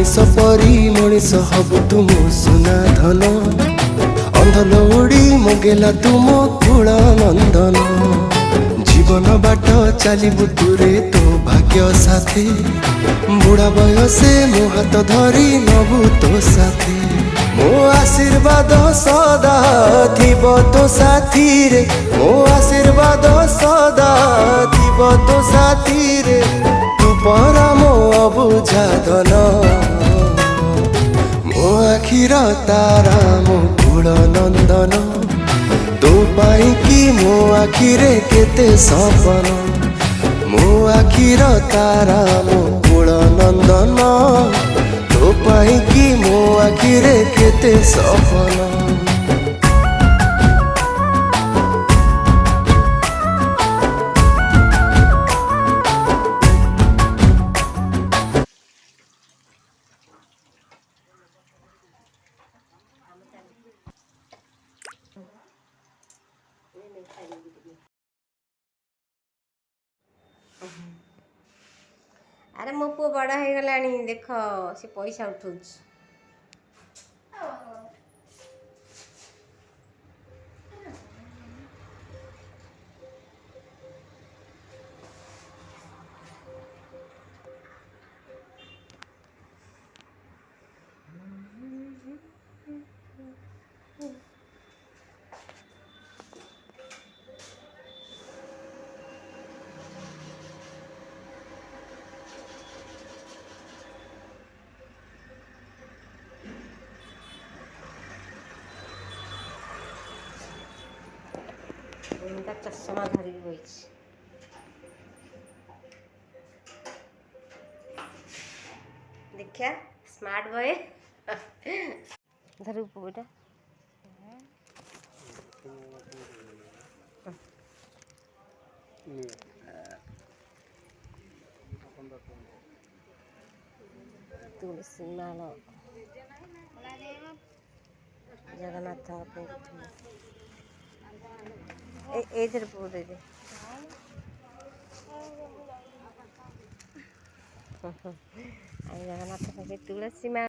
ମଣିଷ ପରି ମଣିଷ ହବୁ ତୁମ ସୁନା ଧନ ଅନ୍ଧ ଲୋଡ଼ି ମଗେଲା ତୁମ କୁଳ ନନ୍ଦନ ଜୀବନ ବାଟ ଚାଲିବୁ ତୁରେ ତୋ ଭାଗ୍ୟ ସାଥୀ ବୁଢ଼ା ବୟସେ ମୋ ହାତ ଧରି ନବୁ ତୋ ସାଥୀ ମୋ ଆଶୀର୍ବାଦ ସଦା ଥିବ ତୋ ସାଥୀରେ ମୋ ଆଶୀର୍ବାଦ ସଦା ଥିବ ତୋ ସାଥୀରେ ତୁ ପରା ମୋ ଅବୁଝା ଧନ ମୋ ଆଖିର ତାରା ମୋ କୁଳ ନନ୍ଦନ ତୋ ପାଇଁ କି ମୋ ଆଖିରେ କେତେ ସପନ ମୋ ଆଖିର ତାରା ମୋ କୁଳ ନନ୍ଦନ ତୋ ପାଇଁ କି ମୋ ଆଖିରେ କେତେ ସପନ अरे मो पुओ बड़ हो गलानी देख से पैसा उठाऊ चश्मा धरी बही देखिया स्मार्ट बॉय धरू पुटा तुलसी माल जगन्नाथ इधर पूरे दे जगन्नाथ तुलसी माला